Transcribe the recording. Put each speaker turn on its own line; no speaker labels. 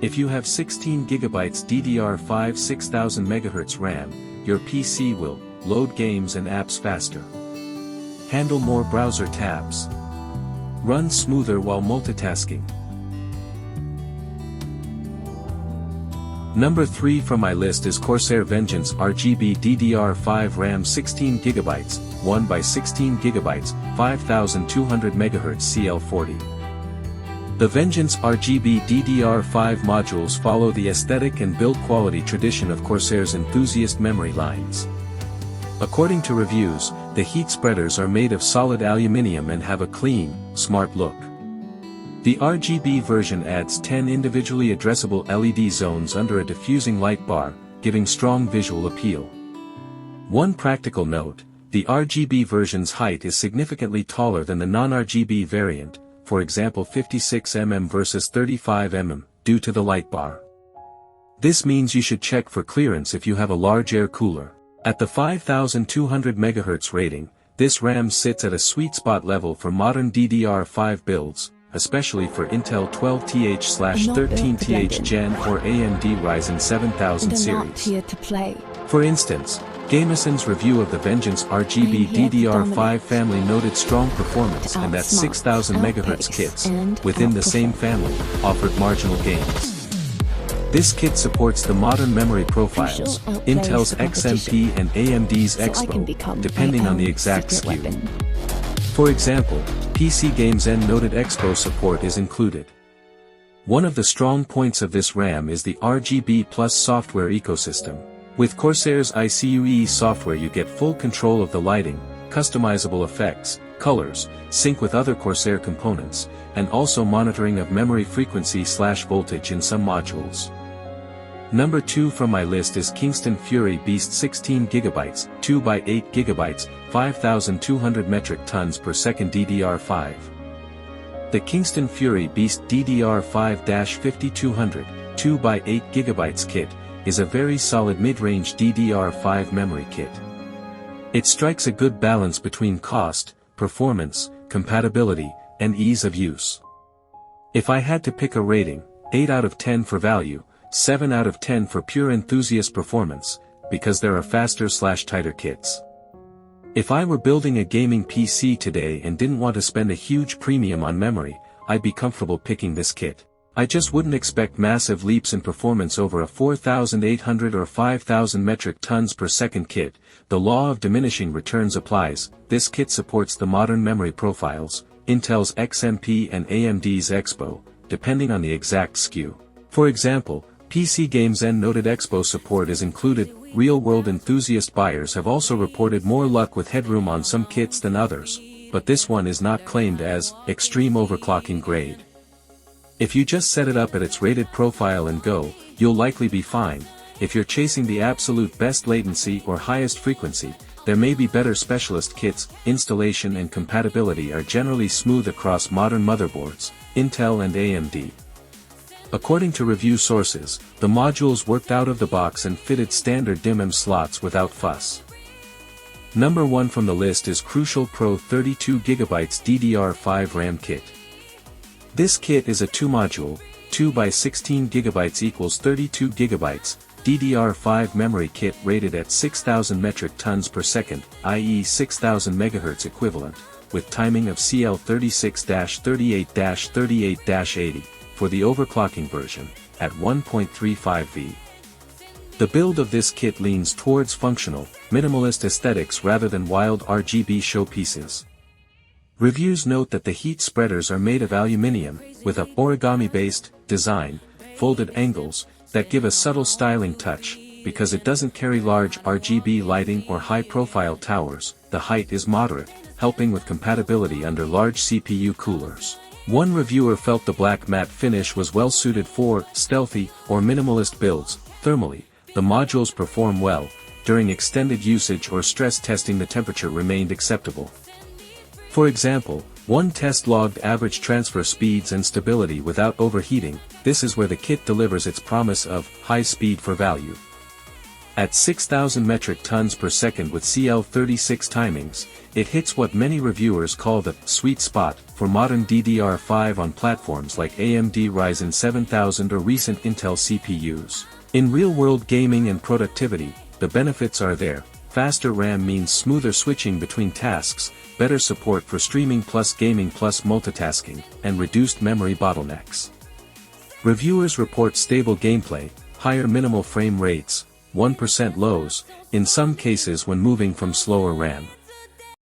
If you have 16GB DDR5 6000 MHz RAM, your PC will load games and apps faster, handle more browser tabs, run smoother while multitasking. Number 3 from my list is Corsair Vengeance RGB DDR5 RAM 16GB, 1x16GB, 5200 MHz CL40. The Vengeance RGB DDR5 modules follow the aesthetic and build quality tradition of Corsair's enthusiast memory lines. According to reviews, the heat spreaders are made of solid aluminium and have a clean, smart look. The RGB version adds 10 individually addressable LED zones under a diffusing light bar, giving strong visual appeal. One practical note, the RGB version's height is significantly taller than the non-RGB variant, for example 56 mm versus 35 mm, due to the light bar. This means you should check for clearance if you have a large air cooler. At the 5200 MHz rating, this RAM sits at a sweet spot level for modern DDR5 builds, especially for Intel 12TH/13TH Gen or AMD Ryzen 7000 series. For instance, Gameson's review of the Vengeance RGB DDR5 family noted strong performance and that 6000 MHz kits, within the same family, offered marginal gains. This kit supports the modern memory profiles, Intel's XMP and AMD's Expo, depending on the exact SKU. For example, PC Games N noted Expo support is included. One of the strong points of this RAM is the RGB Plus software ecosystem. With Corsair's ICUE software you get full control of the lighting, customizable effects, colors, sync with other Corsair components, and also monitoring of memory frequency/voltage in some modules. Number 2 from my list is Kingston Fury Beast 16GB, 2x8GB, 5200 metric tons per second DDR5. The Kingston Fury Beast DDR5-5200, 2x8GB kit, is a very solid mid-range DDR5 memory kit. It strikes a good balance between cost, performance, compatibility, and ease of use. If I had to pick a rating, 8 out of 10 for value, 7 out of 10 for pure enthusiast performance, because there are faster/tighter kits. If I were building a gaming PC today and didn't want to spend a huge premium on memory, I'd be comfortable picking this kit. I just wouldn't expect massive leaps in performance over a 4800 or 5000 metric tons per second kit. The law of diminishing returns applies. This kit supports the modern memory profiles, Intel's XMP and AMD's Expo, depending on the exact SKU. For example, PC Games N noted Expo support is included. Real-world enthusiast buyers have also reported more luck with headroom on some kits than others, but this one is not claimed as extreme overclocking grade. If you just set it up at its rated profile and go, you'll likely be fine. If you're chasing the absolute best latency or highest frequency, there may be better specialist kits. Installation and compatibility are generally smooth across modern motherboards, Intel and AMD. According to review sources, the modules worked out of the box and fitted standard DIMM slots without fuss. Number 1 from the list is Crucial Pro 32GB DDR5 RAM kit. This kit is a 2-module, 2x16GB equals 32GB, DDR5 memory kit rated at 6000 metric tons per second, i.e. 6000 MHz equivalent, with timing of CL36-38-38-80, for the overclocking version, at 1.35V. The build of this kit leans towards functional, minimalist aesthetics rather than wild RGB showpieces. Reviews note that the heat spreaders are made of aluminium, with a origami-based design, folded angles, that give a subtle styling touch. Because it doesn't carry large RGB lighting or high-profile towers, the height is moderate, helping with compatibility under large CPU coolers. One reviewer felt the black matte finish was well suited for stealthy or minimalist builds. Thermally, the modules perform well. During extended usage or stress testing the temperature remained acceptable. For example, one test logged average transfer speeds and stability without overheating. This is where the kit delivers its promise of high speed for value. At 6,000 metric tons per second with CL36 timings, it hits what many reviewers call the sweet spot for modern DDR5 on platforms like AMD Ryzen 7000 or recent Intel CPUs. In real-world gaming and productivity, the benefits are there. Faster RAM means smoother switching between tasks, better support for streaming plus gaming plus multitasking, and reduced memory bottlenecks. Reviewers report stable gameplay, higher minimal frame rates, 1% lows, in some cases when moving from slower RAM.